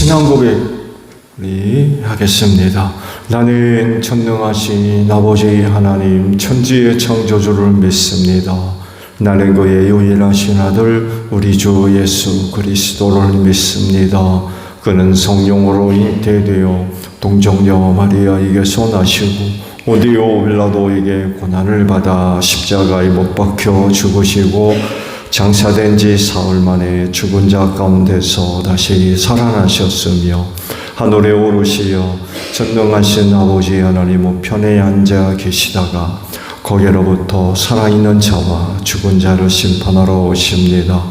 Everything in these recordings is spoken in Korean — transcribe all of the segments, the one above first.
신앙 고백 우리 하겠습니다. 나는 전능하신 아버지 하나님 천지의 창조주를 믿습니다. 나는 그의 유일하신 아들 우리 주 예수 그리스도를 믿습니다. 그는 성령으로 잉태되어 동정녀 마리아에게서 나시고 온디오 빌라도에게 고난을 받아 십자가에 못 박혀 죽으시고 장사된 지 사흘 만에 죽은 자 가운데서 다시 살아나셨으며 하늘에 오르시어 전능하신 아버지 하나님 우편에 앉아 계시다가 거기로부터 살아있는 자와 죽은 자를 심판하러 오십니다.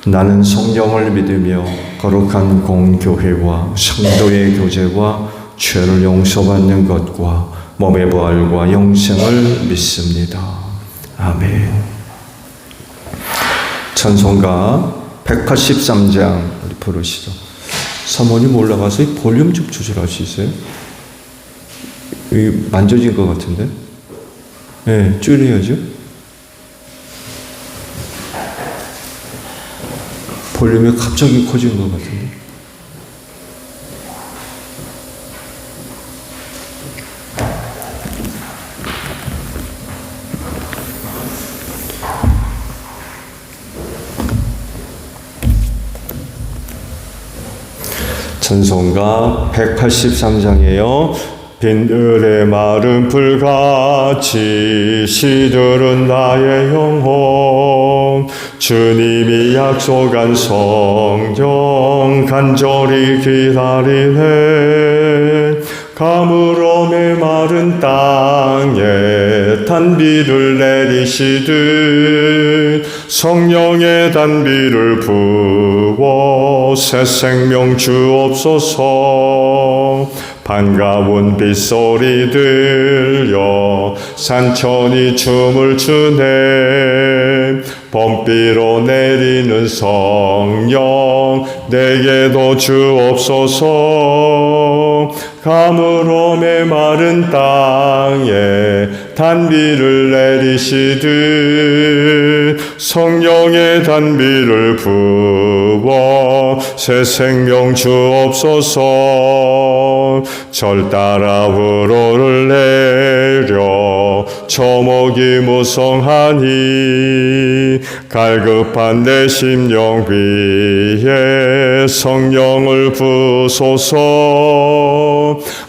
나는 성령을 믿으며 거룩한 공교회와 성도의 교제와 죄를 용서받는 것과 몸의 부활과 영생을 믿습니다. 아멘. 찬송가 183장 부르시죠. 사모님 올라가서 이 볼륨 좀 조절할 수 있어요? 여기 만져진 것 같은데? 네, 줄여야죠. 볼륨이 갑자기 커진 것 같은데? 찬송가 183장이에요. 빈들의 마른 풀같이 시들은 나의 영혼 주님이 약속한 성령 간절히 기다리네. 가물어 메마른 땅에 단비를 내리시듯 성령의 단비를 부어 새 생명 주옵소서. 반가운 빗소리 들려 산천이 춤을 추네. 범비로 내리는 성령 내게도 주옵소서. 가물어 메마른 땅에 단비를 내리시듯 성령의 단비를 부어 새 생명 주옵소서. 절 따라 우러를 내려 초목이 무성하니 갈급한 내 심령 위에 성령을 부소서.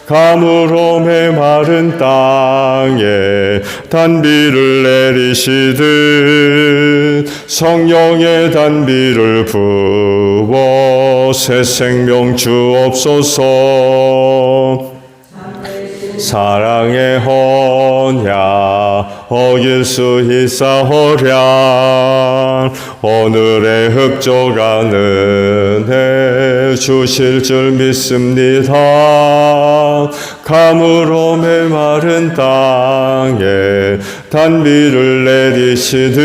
가물어 메마른 땅에 단비를 내리시듯 성령의 단비를 부어 새 생명 주옵소서. 사랑의 언약 어길 수 있사오랴. 오늘의 흡족한 은혜 주실 줄 믿습니다. 가물어 메마른 땅에 단비를 내리시듯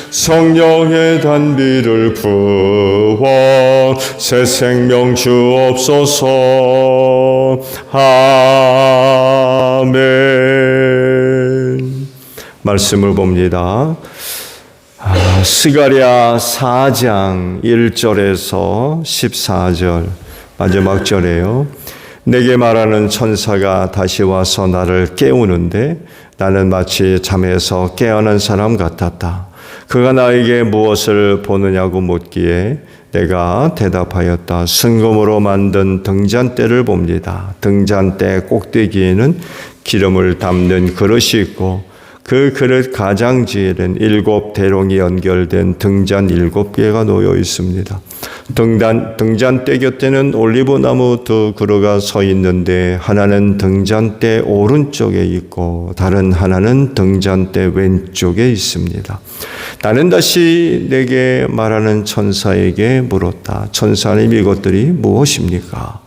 성령의 단비를 부어 새 생명 주옵소서. 아멘. 말씀을 봅니다. 스가랴 4장 1절에서 14절 마지막 절에요. 내게 말하는 천사가 다시 와서 나를 깨우는데 나는 마치 잠에서 깨어난 사람 같았다. 그가 나에게 무엇을 보느냐고 묻기에 내가 대답하였다. 순금으로 만든 등잔대를 봅니다. 등잔대 꼭대기에는 기름을 담는 그릇이 있고 그 그릇 가장지에는 7 대롱이 연결된 등잔 7개가 놓여 있습니다. 등잔대 곁에는 올리브나무 2 그루가 서 있는데 하나는 등잔대 오른쪽에 있고 다른 하나는 등잔대 왼쪽에 있습니다. 나는 다시 내게 말하는 천사에게 물었다. 천사님, 이것들이 무엇입니까?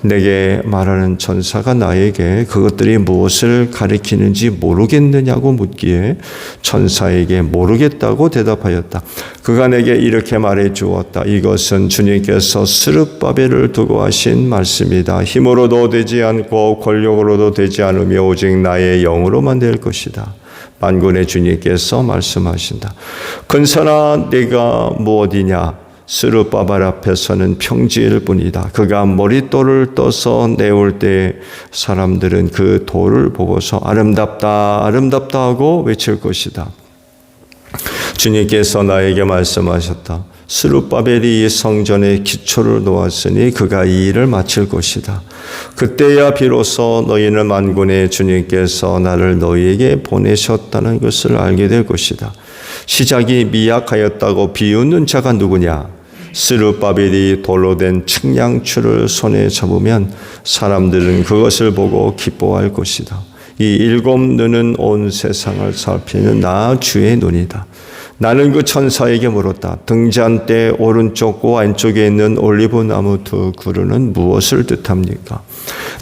내게 말하는 천사가 나에게 그것들이 무엇을 가리키는지 모르겠느냐고 묻기에 천사에게 모르겠다고 대답하였다. 그가 내게 이렇게 말해 주었다. 이것은 주님께서 스룹바벨을 두고 하신 말씀이다. 힘으로도 되지 않고 권력으로도 되지 않으며 오직 나의 영으로만 될 것이다. 만군의 주님께서 말씀하신다. 근사나 네가 무엇이냐? 스룹바벨 앞에서는 평지일 뿐이다. 그가 머릿돌을 떠서 내올 때 사람들은 그 돌을 보고서 아름답다 아름답다 하고 외칠 것이다. 주님께서 나에게 말씀하셨다. 스룹바벨이 이 성전의 기초를 놓았으니 그가 이 일을 마칠 것이다. 그때야 비로소 너희는 만군의 주님께서 나를 너희에게 보내셨다는 것을 알게 될 것이다. 시작이 미약하였다고 비웃는 자가 누구냐? 스룹바벨이 돌로 된 측량추를 손에 잡으면 사람들은 그것을 보고 기뻐할 것이다. 이 일곱 눈은 온 세상을 살피는 나 주의 눈이다. 나는 그 천사에게 물었다. 등잔대 오른쪽과 왼쪽에 있는 올리브 나무 두 그루는 무엇을 뜻합니까?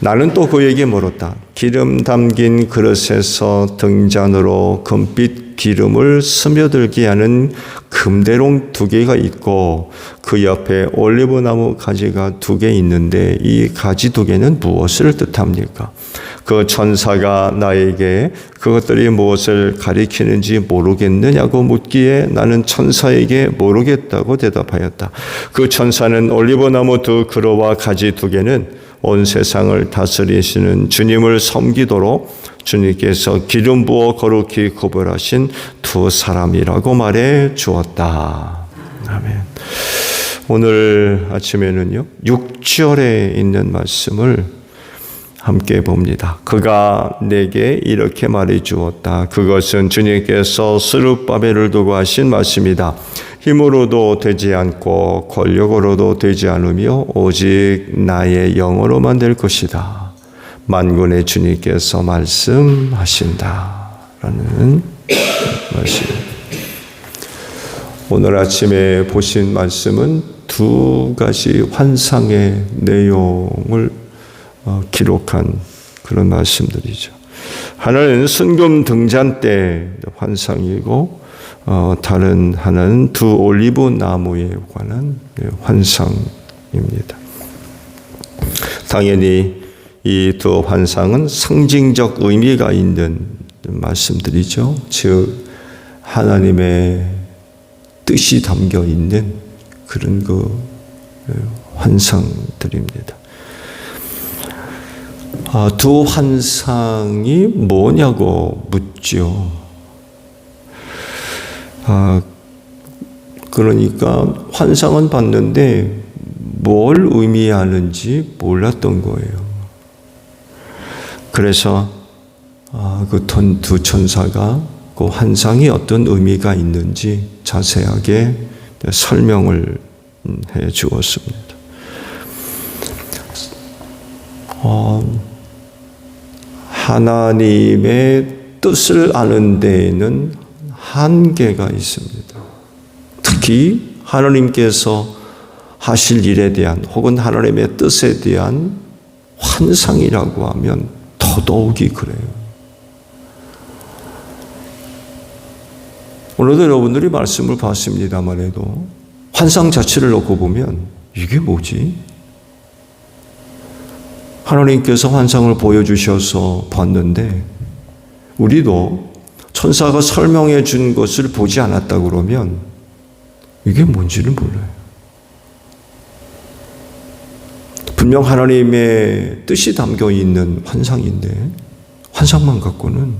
나는 또 그에게 물었다. 기름 담긴 그릇에서 등잔으로 금빛 기름을 스며들게 하는 금대롱 두 개가 있고 그 옆에 올리브 나무 가지가 두 개 있는데 이 가지 두 개는 무엇을 뜻합니까? 그 천사가 나에게 그것들이 무엇을 가리키는지 모르겠느냐고 묻기에 나는 천사에게 모르겠다고 대답하였다. 그 천사는 올리브나무 두 그루와 가지 두 개는 온 세상을 다스리시는 주님을 섬기도록 주님께서 기름 부어 거룩히 구별하신 두 사람이라고 말해 주었다. 아멘. 오늘 아침에는요 6절에 있는 말씀을 함께 봅니다. 그가 내게 이렇게 말해 주었다. 그것은 주님께서 스룹바벨을 두고 하신 말씀이다. 힘으로도 되지 않고 권력으로도 되지 않으며 오직 나의 영으로만 될 것이다. 만군의 주님께서 말씀하신다. 라는 말씀입니다. 오늘 아침에 보신 말씀은 두 가지 환상의 내용을 기록한 그런 말씀들이죠. 하나는 순금 등잔대 환상이고 다른 하나는 두 올리브 나무에 관한 환상입니다. 당연히 이 두 환상은 상징적 의미가 있는 말씀들이죠. 즉 하나님의 뜻이 담겨 있는 그런 그 환상들입니다. 두 환상이 뭐냐고 묻죠. 그러니까 환상은 봤는데 뭘 의미하는지 몰랐던 거예요. 그래서 그 두 천사가 그 환상이 어떤 의미가 있는지 자세하게 설명을 해 주었습니다. 하나님의 뜻을 아는 데에는 한계가 있습니다. 특히 하나님께서 하실 일에 대한 혹은 하나님의 뜻에 대한 환상이라고 하면 더더욱이 그래요. 오늘도 여러분들이 말씀을 봤습니다만 해도 환상 자체를 놓고 보면 이게 뭐지? 하나님께서 환상을 보여주셔서 봤는데 우리도 천사가 설명해 준 것을 보지 않았다 그러면 이게 뭔지를 몰라요. 분명 하나님의 뜻이 담겨 있는 환상인데 환상만 갖고는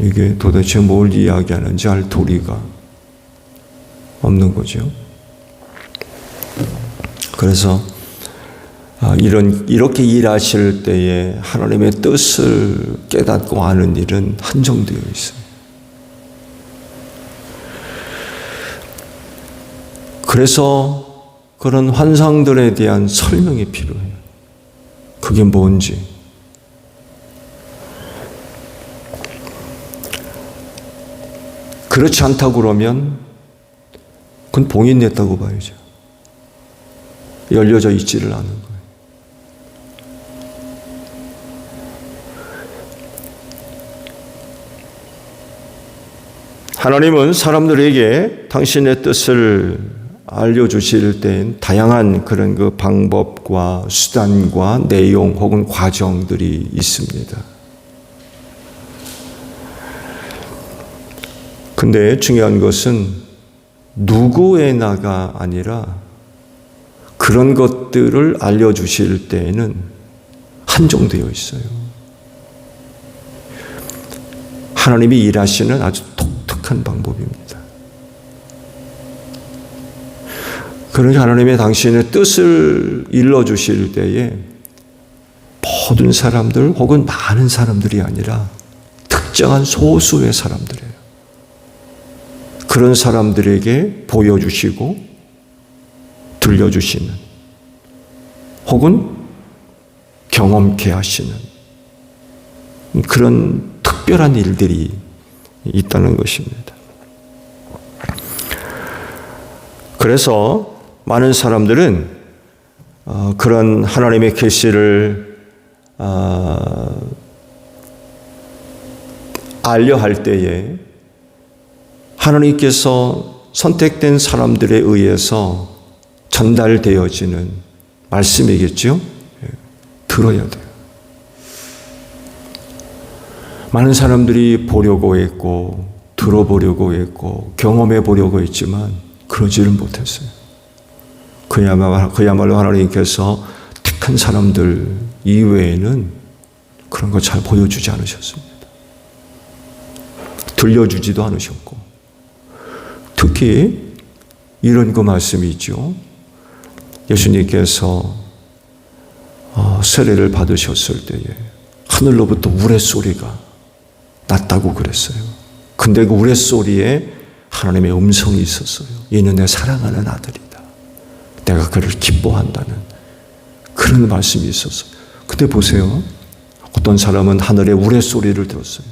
이게 도대체 뭘 이야기하는지 알 도리가 없는 거죠. 그래서 이렇게 일하실 때에 하나님의 뜻을 깨닫고 아는 일은 한정되어 있어요. 그래서 그런 환상들에 대한 설명이 필요해요. 그게 뭔지. 그렇지 않다고 그러면 그건 봉인됐다고 봐야죠. 열려져 있지를 않은 거예요. 하나님은 사람들에게 당신의 뜻을 알려주실 땐 다양한 그런 그 방법과 수단과 내용 혹은 과정들이 있습니다. 근데 중요한 것은 누구의 나가 아니라 그런 것들을 알려주실 때에는 한정되어 있어요. 하나님이 일하시는 아주 독특한 방법입니다. 그러니까 하나님의 당신의 뜻을 일러주실 때에 모든 사람들 혹은 많은 사람들이 아니라 특정한 소수의 사람들이에요. 그런 사람들에게 보여주시고 들려주시는 혹은 경험케 하시는 그런 특별한 일들이 있다는 것입니다. 그래서 많은 사람들은 그런 하나님의 계시를 알려 할 때에 하나님께서 선택된 사람들에 의해서 전달되어지는 말씀이겠죠? 들어야 돼요. 많은 사람들이 보려고 했고 들어보려고 했고 경험해 보려고 했지만 그러지를 못했어요. 그야말로 하나님께서 택한 사람들 이외에는 그런 거 잘 보여주지 않으셨습니다. 들려주지도 않으셨고 특히 이런 그 말씀이 있죠. 예수님께서 세례를 받으셨을 때에 하늘로부터 우레소리가 났다고 그랬어요. 근데 그 우레소리에 하나님의 음성이 있었어요. 이는 내 사랑하는 아들이다. 내가 그를 기뻐한다는 그런 말씀이 있었어요. 근데 보세요. 어떤 사람은 하늘의 우레소리를 들었어요.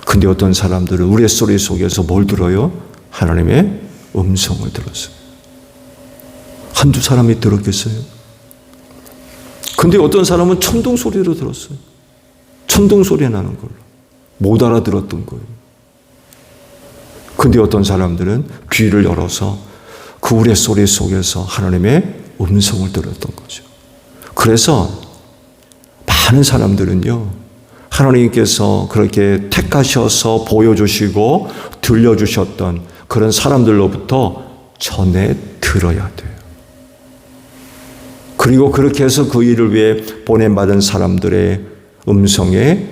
근데 어떤 사람들은 우레소리 속에서 뭘 들어요? 하나님의 음성을 들었어요. 한두 사람이 들었겠어요? 근데 어떤 사람은 천둥 소리로 들었어요. 천둥 소리 나는 걸로. 못 알아들었던 거예요. 근데 어떤 사람들은 귀를 열어서 그 우레소리 속에서 하나님의 음성을 들었던 거죠. 그래서 많은 사람들은요, 하나님께서 그렇게 택하셔서 보여주시고 들려주셨던 그런 사람들로부터 전해 들어야 돼요. 그리고 그렇게 해서 그 일을 위해 보냄받은 사람들의 음성에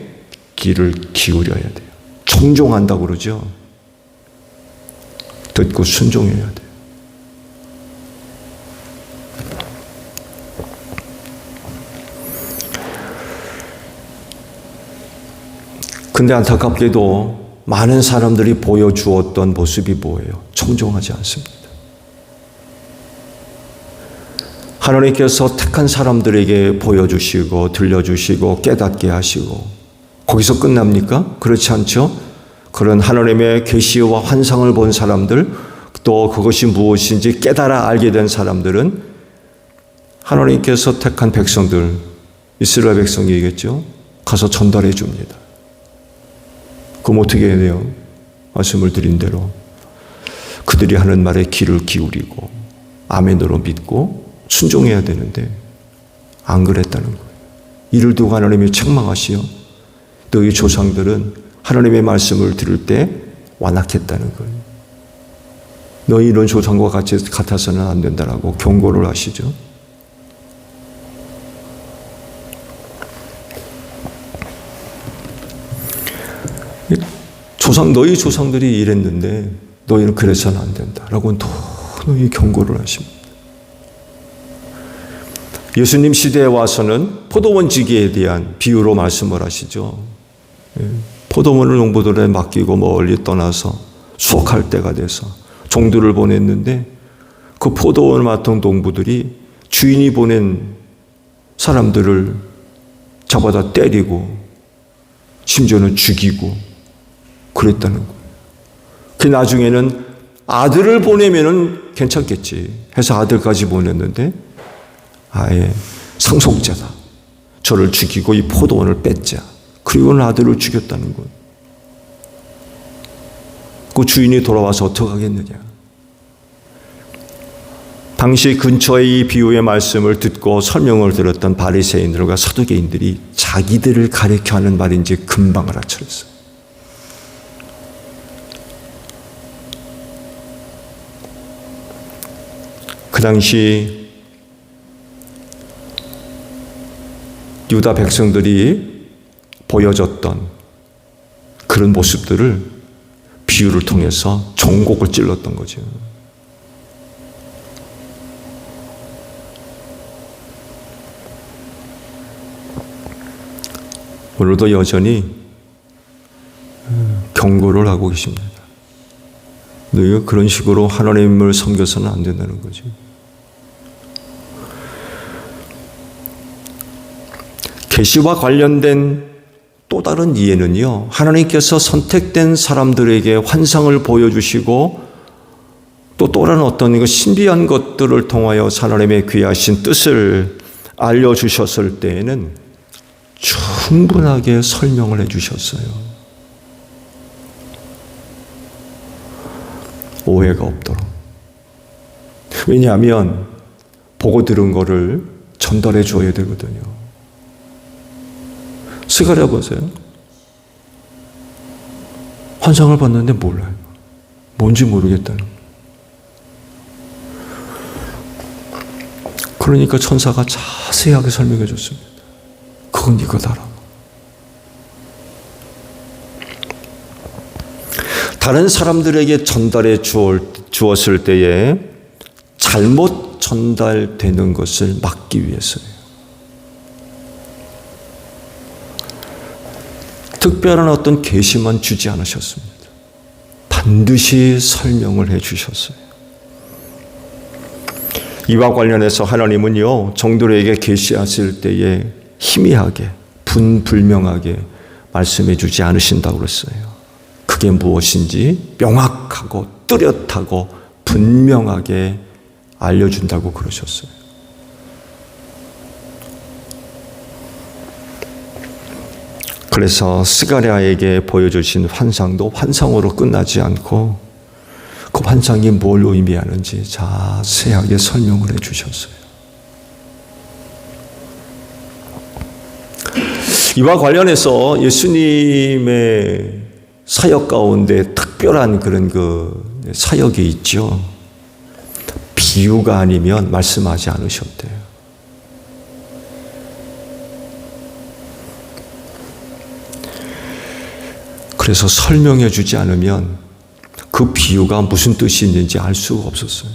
귀를 기울여야 돼요. 청종한다고 그러죠. 듣고 순종해야 돼요. 근데 안타깝게도 많은 사람들이 보여주었던 모습이 뭐예요? 청종하지 않습니다. 하나님께서 택한 사람들에게 보여주시고 들려주시고 깨닫게 하시고 거기서 끝납니까? 그렇지 않죠? 그런 하나님의 계시와 환상을 본 사람들 또 그것이 무엇인지 깨달아 알게 된 사람들은 하나님께서 택한 백성들 이스라엘 백성이겠죠? 가서 전달해 줍니다. 그럼 어떻게 해야 돼요? 말씀을 드린 대로 그들이 하는 말에 귀를 기울이고 아멘으로 믿고 순종해야 되는데 안 그랬다는 거예요. 이를 두고 하나님이 책망하시어 너희 조상들은 하나님의 말씀을 들을 때 완악했다는 거예요. 너희 이런 조상과 같아서는 안 된다라고 경고를 하시죠. 너희 조상들이 이랬는데 너희는 그래서는 안 된다라고 너희 경고를 하십니다. 예수님 시대에 와서는 포도원지기에 대한 비유로 말씀을 하시죠. 포도원을 농부들에 맡기고 멀리 떠나서 수확할 때가 돼서 종들을 보냈는데 그 포도원을 맡은 농부들이 주인이 보낸 사람들을 잡아다 때리고 심지어는 죽이고 그랬다는 거예요. 그 나중에는 아들을 보내면은 괜찮겠지 해서 아들까지 보냈는데 아예 상속자다. 저를 죽이고 이 포도원을 뺏자. 그리고는 아들을 죽였다는 거예요. 그 주인이 돌아와서 어떻게 하겠느냐. 당시 근처에 이 비유의 말씀을 듣고 설명을 들었던 바리새인들과 사두개인들이 자기들을 가리켜 하는 말인지 금방 알아차렸어요. 당시 유다 백성들이 보여줬던 그런 모습들을 비유를 통해서 종곡을 찔렀던 거죠. 오늘도 여전히 경고를 하고 계십니다. 너희가 그런 식으로 하나님을 섬겨서는 안 된다는 거죠. 계시와 관련된 또 다른 이해는요, 하나님께서 선택된 사람들에게 환상을 보여주시고 또 다른 어떤 신비한 것들을 통하여 하나님의 귀하신 뜻을 알려주셨을 때에는 충분하게 설명을 해주셨어요. 오해가 없도록. 왜냐하면 보고 들은 거를 전달해 줘야 되거든요. 스가랴 보세요. 환상을 봤는데 몰라요. 뭔지 모르겠다는. 그러니까 천사가 자세하게 설명해 줬습니다. 그건 이거다라고. 다른 사람들에게 전달해 주었을 때에 잘못 전달되는 것을 막기 위해서예요. 특별한 어떤 계시만 주지 않으셨습니다. 반드시 설명을 해 주셨어요. 이와 관련해서 하나님은요, 정도에게 계시하실 때에 희미하게, 분불명하게 말씀해 주지 않으신다고 그랬어요. 그게 무엇인지 명확하고 뚜렷하고 분명하게 알려준다고 그러셨어요. 그래서 스가랴에게 보여주신 환상도 환상으로 끝나지 않고 그 환상이 뭘 의미하는지 자세하게 설명을 해 주셨어요. 이와 관련해서 예수님의 사역 가운데 특별한 그런 사역이 있죠. 비유가 아니면 말씀하지 않으셨대요. 그래서 설명해 주지 않으면 그 비유가 무슨 뜻이 있는지 알 수가 없었어요.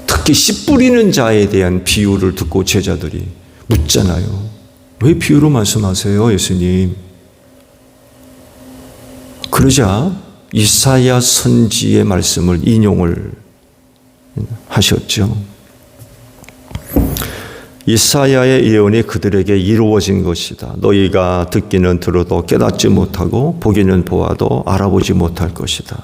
특히 씨 뿌리는 자에 대한 비유를 듣고 제자들이 묻잖아요. 왜 비유로 말씀하세요, 예수님? 그러자 이사야 선지의 말씀을 인용을 하셨죠. 이사야의 예언이 그들에게 이루어진 것이다. 너희가 듣기는 들어도 깨닫지 못하고 보기는 보아도 알아보지 못할 것이다.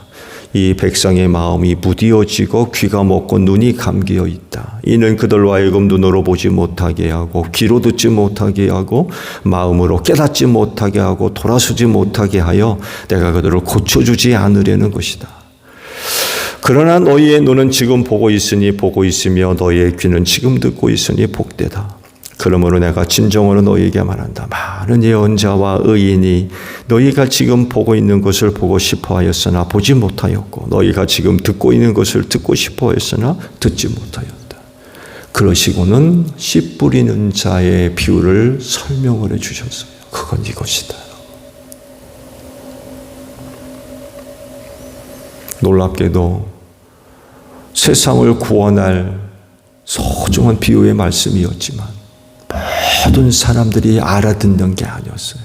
이 백성의 마음이 무디어지고 귀가 먹고 눈이 감기어 있다. 이는 그들로 하여금 눈으로 보지 못하게 하고 귀로 듣지 못하게 하고 마음으로 깨닫지 못하게 하고 돌아서지 못하게 하여 내가 그들을 고쳐주지 않으려는 것이다. 그러나 너희의 눈은 지금 보고 있으니 보고 있으며 너희의 귀는 지금 듣고 있으니 복되다. 그러므로 내가 진정으로 너희에게 말한다. 많은 예언자와 의인이 너희가 지금 보고 있는 것을 보고 싶어 하였으나 보지 못하였고 너희가 지금 듣고 있는 것을 듣고 싶어 하였으나 듣지 못하였다. 그러시고는 씨 뿌리는 자의 비유를 설명을 해 주셨어요. 그건 이것이다. 놀랍게도 세상을 구원할 소중한 비유의 말씀이었지만 모든 사람들이 알아듣는 게 아니었어요.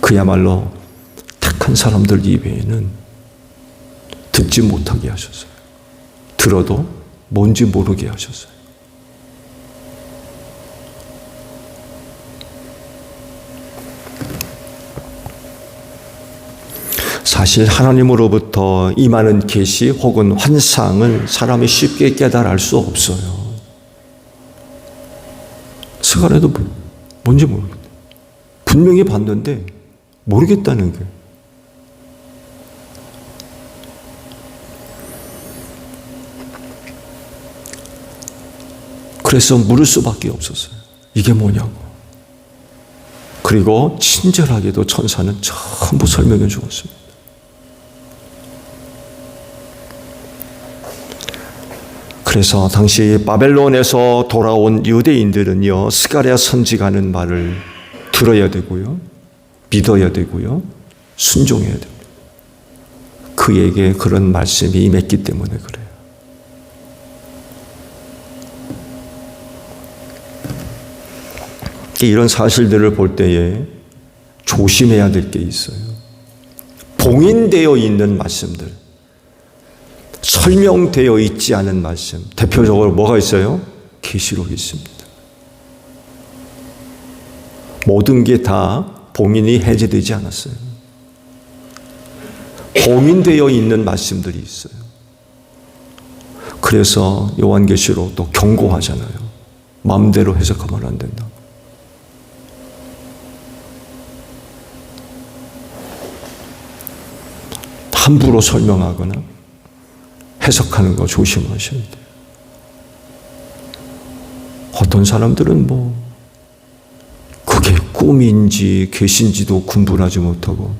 그야말로 택한 사람들 이외에는 듣지 못하게 하셨어요. 들어도 뭔지 모르게 하셨어요. 사실 하나님으로부터 임하는 계시 혹은 환상을 사람이 쉽게 깨달을 수 없어요. 스가랴도 뭔지 모르겠다. 분명히 봤는데 모르겠다는 거예요. 그래서 물을 수밖에 없었어요. 이게 뭐냐고. 그리고 친절하게도 천사는 전부 설명해 주었습니다. 그래서 당시 바벨론에서 돌아온 유대인들은요, 스가랴 선지가는 말을 들어야 되고요, 믿어야 되고요, 순종해야 됩니다. 그에게 그런 말씀이 임했기 때문에 그래요. 이런 사실들을 볼 때에 조심해야 될 게 있어요. 봉인되어 있는 말씀들, 설명되어 있지 않은 말씀, 대표적으로 뭐가 있어요? 계시록이 있습니다. 모든 게 다 봉인이 해제되지 않았어요. 봉인되어 있는 말씀들이 있어요. 그래서 요한계시록도 경고하잖아요. 마음대로 해석하면 안 된다. 함부로 설명하거나 해석하는 거 조심하셔야 돼요. 어떤 사람들은 그게 꿈인지 계신지도 분별하지 못하고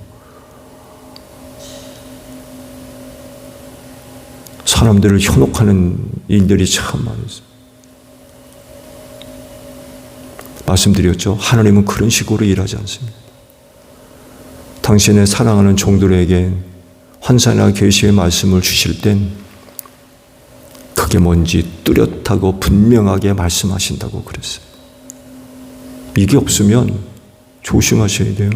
사람들을 현혹하는 일들이 참 많아요. 말씀드렸죠. 하나님은 그런 식으로 일하지 않습니다. 당신의 사랑하는 종들에게 환상이나 계시의 말씀을 주실 땐 그게 뭔지 뚜렷하고 분명하게 말씀하신다고 그랬어요. 이게 없으면 조심하셔야 돼요.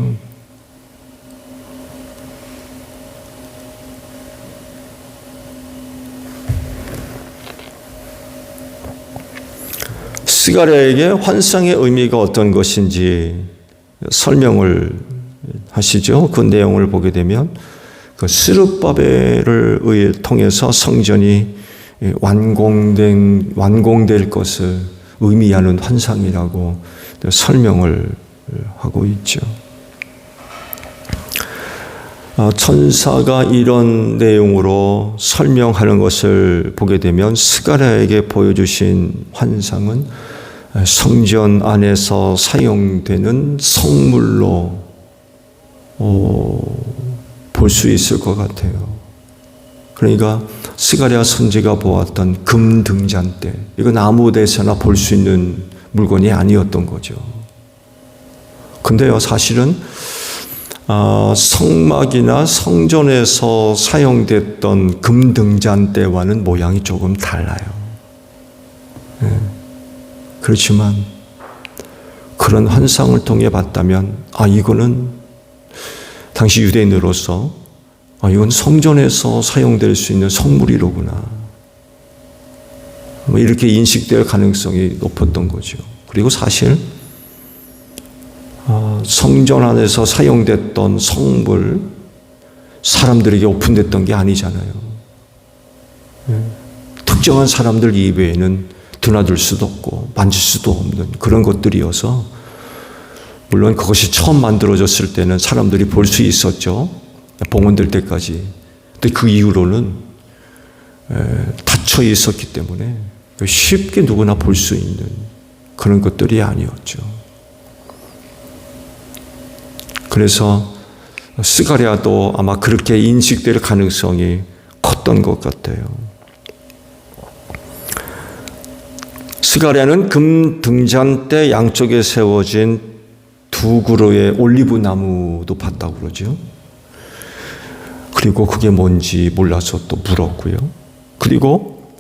스가랴에게 환상의 의미가 어떤 것인지 설명을 하시죠. 그 내용을 보게 되면 그 스룹바벨을 통해서 성전이 완공될 것을 의미하는 환상이라고 설명을 하고 있죠. 천사가 이런 내용으로 설명하는 것을 보게 되면 스가랴에게 보여주신 환상은 성전 안에서 사용되는 성물로 볼 수 있을 것 같아요. 그러니까 스가랴 선지가 보았던 금 등잔대, 이건 아무 데서나 볼 수 있는 물건이 아니었던 거죠. 근데요, 사실은 성막이나 성전에서 사용됐던 금 등잔대와는 모양이 조금 달라요. 그렇지만 그런 환상을 통해 봤다면 이거는 당시 유대인으로서 이건 성전에서 사용될 수 있는 성물이로구나, 이렇게 인식될 가능성이 높았던 거죠. 그리고 사실 성전 안에서 사용됐던 성물, 사람들에게 오픈됐던 게 아니잖아요. 특정한 사람들 이외에는 드나들 수도 없고 만질 수도 없는 그런 것들이어서, 물론 그것이 처음 만들어졌을 때는 사람들이 볼 수 있었죠. 봉헌될 때까지. 근데 그 이후로는 닫혀 있었기 때문에 쉽게 누구나 볼 수 있는 그런 것들이 아니었죠. 그래서 스가랴도 아마 그렇게 인식될 가능성이 컸던 것 같아요. 스가랴는 금 등잔대 양쪽에 세워진 두 그루의 올리브 나무도 봤다고 그러죠. 그리고 그게 뭔지 몰라서 또 물었고요. 그리고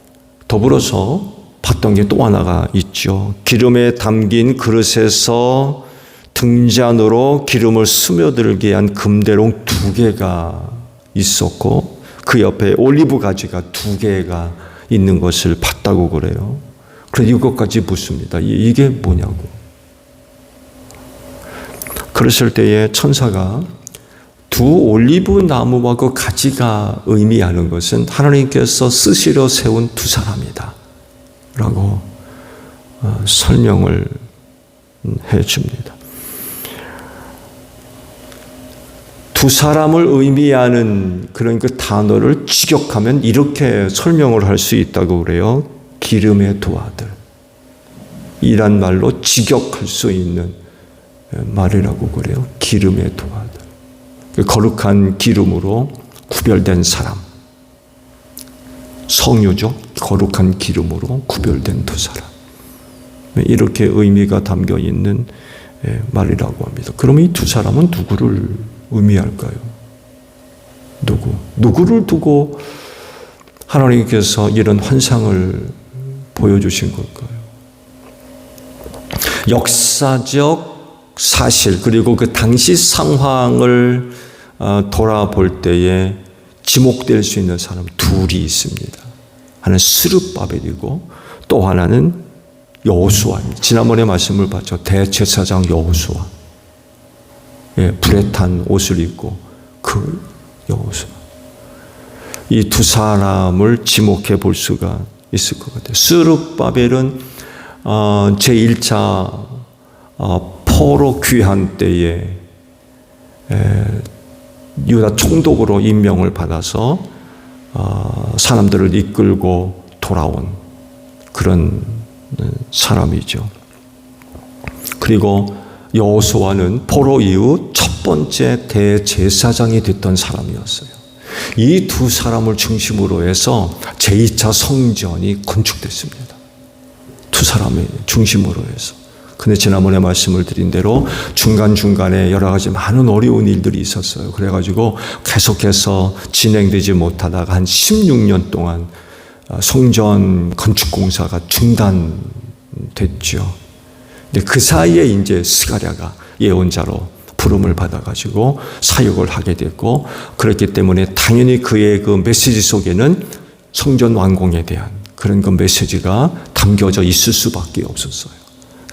더불어서 봤던 게 또 하나가 있죠. 기름에 담긴 그릇에서 등잔으로 기름을 스며들게 한 금대롱 2개가 있었고, 그 옆에 올리브 가지가 2개가 있는 것을 봤다고 그래요. 그래서 이것까지 묻습니다. 이게 뭐냐고. 그랬을 때에 천사가 두 올리브 나무와 그 가지가 의미하는 것은 하나님께서 쓰시려 세운 두 사람이다 라고 설명을 해줍니다. 두 사람을 의미하는 그런 그 단어를 직역하면 이렇게 설명을 할 수 있다고 그래요. 기름의 두 아들. 이란 말로 직역할 수 있는 말이라고 그래요. 기름의 두 아들. 거룩한 기름으로 구별된 사람. 성유적 거룩한 기름으로 구별된 두 사람. 이렇게 의미가 담겨 있는 말이라고 합니다. 그럼 이 두 사람은 누구를 의미할까요? 누구를 두고 하나님께서 이런 환상을 보여주신 걸까요? 역사적 사실 그리고 그 당시 상황을 돌아볼 때에 지목될 수 있는 사람 둘이 있습니다. 하나는 스룹바벨이고 또 하나는 여호수아입니다. 지난번에 말씀을 봤죠. 대제사장 여호수아. 불에 탄 옷을 입고 그 여호수아. 이 두 사람을 지목해 볼 수가 있을 것 같아요. 스룹바벨은 제1차 포로 귀환 때에 유다 총독으로 임명을 받아서 사람들을 이끌고 돌아온 그런 사람이죠. 그리고 여호수아는 포로 이후 첫 번째 대제사장이 됐던 사람이었어요. 이 두 사람을 중심으로 해서 제2차 성전이 건축됐습니다. 두 사람의 중심으로 해서. 근데 지난번에 말씀을 드린 대로 중간중간에 여러 가지 많은 어려운 일들이 있었어요. 그래가지고 계속해서 진행되지 못하다가 한 16년 동안 성전 건축 공사가 중단됐죠. 근데 그 사이에 이제 스가랴가 예언자로 부름을 받아가지고 사역을 하게 됐고, 그렇기 때문에 당연히 그의 그 메시지 속에는 성전 완공에 대한 그런 그 메시지가 담겨져 있을 수밖에 없었어요.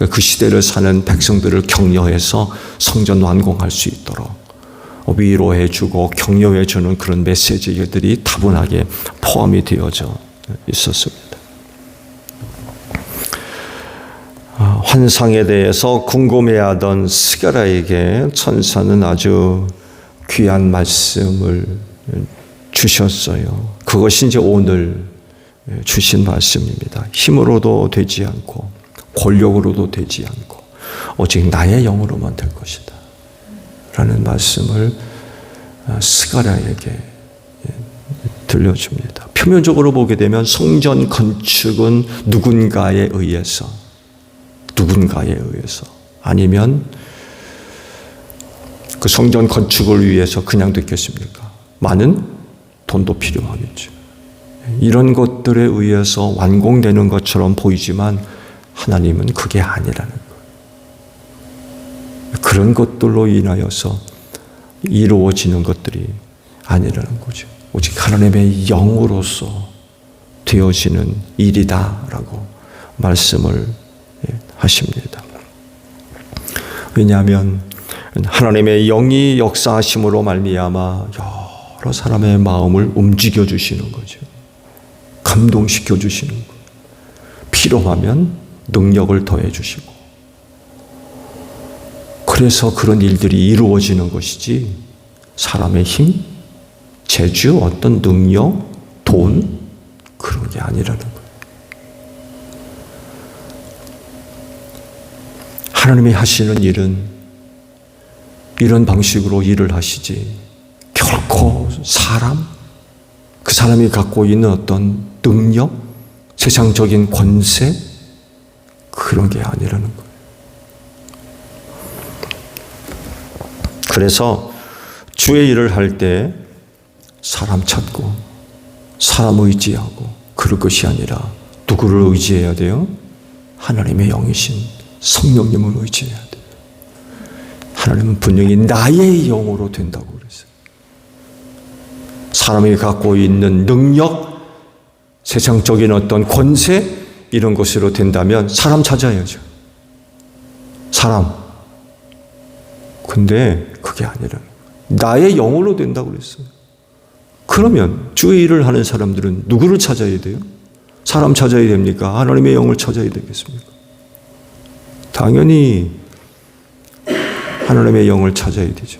그 시대를 사는 백성들을 격려해서 성전 완공할 수 있도록 위로해주고 격려해주는 그런 메시지들이 다분하게 포함이 되어져 있었습니다. 환상에 대해서 궁금해하던 스가랴에게 천사는 아주 귀한 말씀을 주셨어요. 그것이 이제 오늘 주신 말씀입니다. 힘으로도 되지 않고 권력으로도 되지 않고 오직 나의 영으로만 될 것이다 라는 말씀을 스가랴에게 들려줍니다. 표면적으로 보게 되면 성전 건축은 누군가에 의해서 아니면 그 성전 건축을 위해서 그냥 됐겠습니까? 많은 돈도 필요하겠죠. 이런 것들에 의해서 완공되는 것처럼 보이지만 하나님은 그게 아니라는 거예요. 그런 것들로 인하여서 이루어지는 것들이 아니라는 거죠. 오직 하나님의 영으로서 되어지는 일이다라고 말씀을 하십니다. 왜냐하면 하나님의 영이 역사하심으로 말미암아 여러 사람의 마음을 움직여 주시는 거죠. 감동시켜 주시는 거예요. 필요하면 능력을 더해 주시고, 그래서 그런 일들이 이루어지는 것이지 사람의 힘, 재주, 어떤 능력, 돈 그런 게 아니라는 거예요. 하나님이 하시는 일은 이런 방식으로 일을 하시지 결코 그 사람이 갖고 있는 어떤 능력, 세상적인 권세 그런 게 아니라는 거예요. 그래서 주의 일을 할 때 사람 찾고 사람 의지하고 그럴 것이 아니라 누구를 의지해야 돼요? 하나님의 영이신 성령님을 의지해야 돼요. 하나님은 분명히 나의 영으로 된다고 그랬어요. 사람이 갖고 있는 능력, 세상적인 어떤 권세 이런 것으로 된다면 사람 찾아야죠. 사람. 근데 그게 아니라 나의 영으로 된다고 그랬어요. 그러면 주의 일을 하는 사람들은 누구를 찾아야 돼요? 사람 찾아야 됩니까? 하나님의 영을 찾아야 되겠습니까? 당연히 하나님의 영을 찾아야 되죠.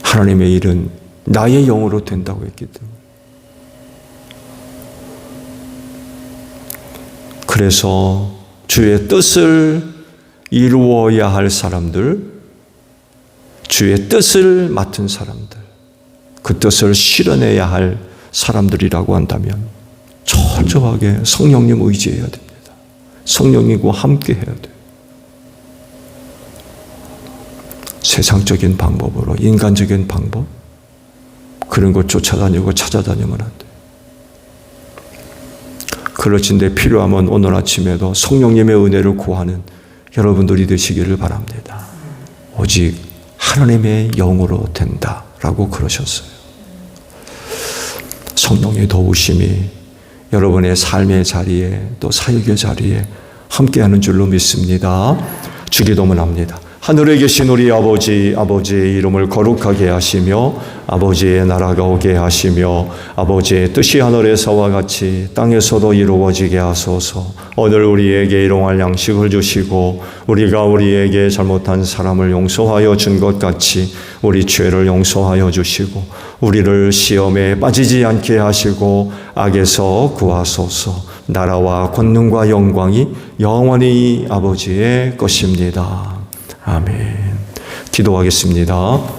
하나님의 일은 나의 영으로 된다고 했기 때문에. 그래서 주의 뜻을 이루어야 할 사람들, 주의 뜻을 맡은 사람들, 그 뜻을 실현해야 할 사람들이라고 한다면 철저하게 성령님 의지해야 됩니다. 성령님과 함께 해야 돼요. 세상적인 방법으로, 인간적인 방법, 그런 것 쫓아다니고 찾아다니면 안 돼요. 그렇진데 필요하면 오늘 아침에도 성령님의 은혜를 구하는 여러분들이 되시기를 바랍니다. 오직 하나님의 영으로 된다라고 그러셨어요. 성령의 도우심이 여러분의 삶의 자리에 또 사역의 자리에 함께하는 줄로 믿습니다. 주기도문 합니다. 하늘에 계신 우리 아버지, 아버지의 이름을 거룩하게 하시며 아버지의 나라가 오게 하시며 아버지의 뜻이 하늘에서와 같이 땅에서도 이루어지게 하소서. 오늘 우리에게 일용할 양식을 주시고 우리가 우리에게 잘못한 사람을 용서하여 준 것 같이 우리 죄를 용서하여 주시고 우리를 시험에 빠지지 않게 하시고 악에서 구하소서. 나라와 권능과 영광이 영원히 아버지의 것입니다. 아멘. 기도하겠습니다.